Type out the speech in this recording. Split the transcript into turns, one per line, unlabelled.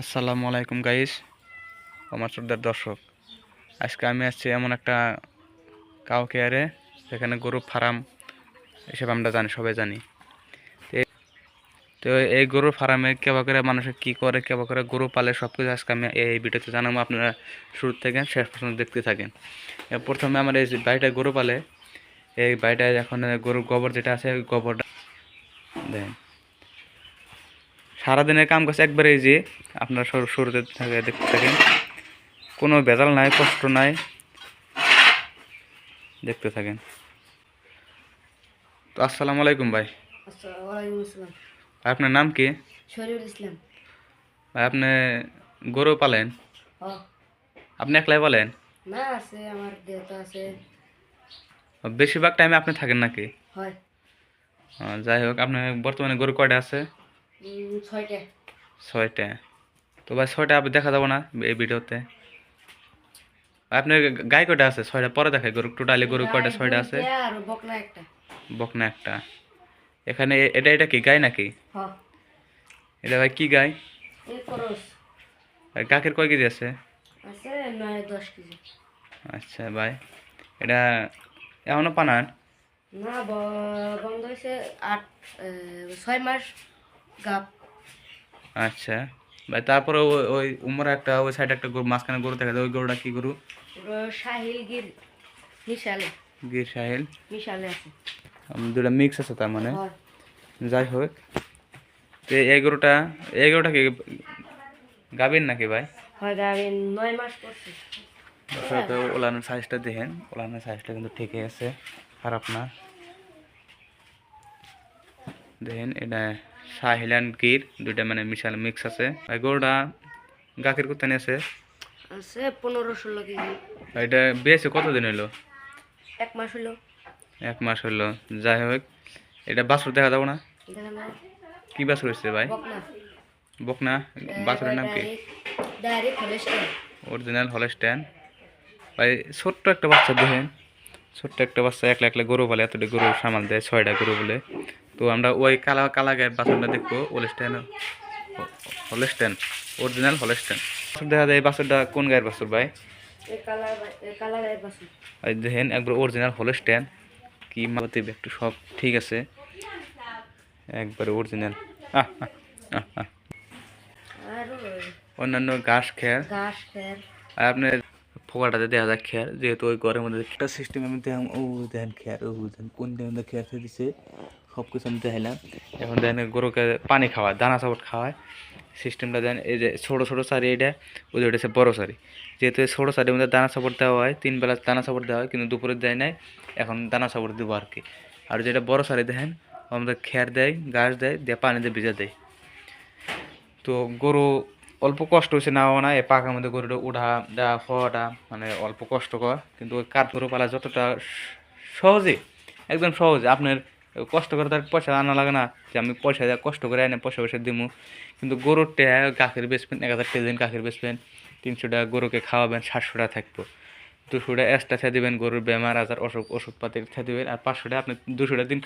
আসসালামু আলাইকুম গাইস, আমার শ্রদ্ধার দর্শক। আজকে আমি আসছি এমন একটা কাউ কেয়ারে, যেখানে গরু ফার্ম হিসেবে আমরা সবাই জানি। তো তো এই গরুর ফার্মে কেবা করে মানুষে কি করে, কেবা করে গরু পালে, সব কিছু আজকে আমি এই ভিডিওতে জানাবো। আপনারা শুরু থেকে শেষ পর্যন্ত দেখতে থাকেন। প্রথমে আমার এই যে বাড়িটায় গরু পালে, এই বাড়িটায় এখন গরুর গোবর যেটা আছে, ওই গোবরটা দেন সারাদিনের কাম কাজ একবারে এই যে আপনারা শুরুতে দেখতে থাকেন। কোনো ভেজাল নাই, কষ্ট নাই, দেখতে থাকেন। তো আসসালামু আলাইকুম ভাই।
ওয়ালাইকুম আসসালাম।
ভাই আপনার নাম কি?
শরীফুল ইসলাম।
ভাই আপনি গরু পালেন?
হ।
আপনি একলাই পালেন?
না, আছে আমার দেহতা আছে।
বেশিরভাগ টাইমে আপনি থাকেন নাকি?
হয়।
যাই হোক, আপনার বর্তমানে গরু কয়টা আছে?
6টা।
6টা। তো ভাই 6টা আপনি দেখা যাবো না এই ভিডিওতে? আপনার গাই কয়টা আছে? 6টা পরে দেখায়। গরু টোটালি গরু কয়টা? 6টা আছে।
আর বকনা একটা।
বকনা একটা। এখানে এটা কি গাই নাকি?
হ।
এটা ভাই কি গাই?
এই করস
আর গাখের কয় কেজি আছে?
আছে 9-10 কেজি।
আচ্ছা ভাই, এটা এখনো পানান?
না, বন্ধ হয়েছে 6 মাস গাপ।
আচ্ছা ভাই, তারপরে ওই ওই উমরা একটা, ওই সাইডে একটা গরু, মাঝখানে গরু দেখা যায়, ওই গরুটা কি গরু?
শাহিল গির মিশালে।
গির সাহেল।
মিশালে আছে।
দুটা মিক্স আছে তার মানে।
হয়।
যাই হোক, তো এই গরুটা কি গাভীর নাকি ভাই?
হয়, গাবি 9 মাস করছে।
তো ওলানের সাইজটা দেখেন, ওলানের সাইজটা কিন্তু ঠিকই আছে, খারাপ না। দেখেন এটা সাহিল অ্যান্ড গির, দুইটা মানে মিশাল মিক্স আছে। ভাই গরুটা গাখের কোথায় আছে?
আছে 15-16 কেজি।
এটা বেঁচে কতদিন হইলো?
1 মাস হলো।
1 মাস হইলো। যাই হোক, এটা বাছুর দেখা যাবো না?
দেখেন না।
কি বাছুর হয়েছে ভাই?
বকনা।
বকনা। বাছুরের নাম কি?
Direct Holstein.
Original Holstein. ভাই ছোট্ট একটা বাচ্চা দেখেন, ছোট্ট একটা বাচ্চা একলা একলা গরু বলে, এতটা গরু সামাল দেয়, 6টা গরু বলে। তো আমরা ওই কালা কালা গায়ের বাছুরটা দেখবো, হলস্টাইন। হলস্টাইন, অরিজিনাল হলস্টাইন বাছুর দেখা যায়। এই বাছুরটা কোন গায়ের বাছুর ভাই?
কালার বাসু।
ভাই দেখেন একবার অরিজিনাল হলস্টাইন, কি মাপতে একটু সব ঠিক আছে, একবারে অরিজিনাল।
আর
অন্যান্য ঘাস খের,
ঘাস খের।
আর আপনার ফোকাটাতে দেখা যায় খের, যেহেতু ওই ঘরের মধ্যে একটা সিস্টেম আমি দেখলাম। ও দেখেন খের, ও দেখেন কোন দেখেন খের খেয়ে দিছে, সব কিছু আমি দেখাইলাম। এখন দেখেন গরুকে পানি খাওয়ায়, দানা চাপট খাওয়ায়, সিস্টেমটা দেন। এই যে ছোটো ছোটো সারি, এটা ওই যে ওটা বড়ো সারি। যেহেতু এই ছোটো সারির মধ্যে দানা চাপট দেওয়া হয়, 3 বেলা দানা চাপট দেওয়া হয়, কিন্তু দুপুরে দেয় নাই, এখন দানা চাপট দেবো আর কি। আর যেটা বড়ো সারি দেখেন, আমাদের খের দেয়, ঘাস দেয়, দিয়ে পানি দিয়ে ভিজা দেয়। তো গরু অল্প কষ্ট হয়েছে না, না এই পাখার মধ্যে গরুটা উঠা দেওয়া হওয়াটা মানে অল্প কষ্টকর, কিন্তু ওই কাঠ গরু পালা যতটা সহজে, একদম সহজে, আপনার কষ্ট করে তার পয়সা আনা লাগে না, যে আমি পয়সা দিয়ে কষ্ট করে এনে পয়সা পয়সা দিবো। কিন্তু গরুর টাকা গাখের বেচবেন, 1000 টাকা দিন গাখের বেচবেন, 300 টাকা গরুকে খাওয়াবেন, 700 টাকা থাকবো। 200 টাকা এক্সট্রা খেয়ে দেবেন, গরুর বেমার আজার অসুখ ওষুধপাতি খেয়ে দেবেন, আর 500 টাকা আপনি 200 টাকা দিন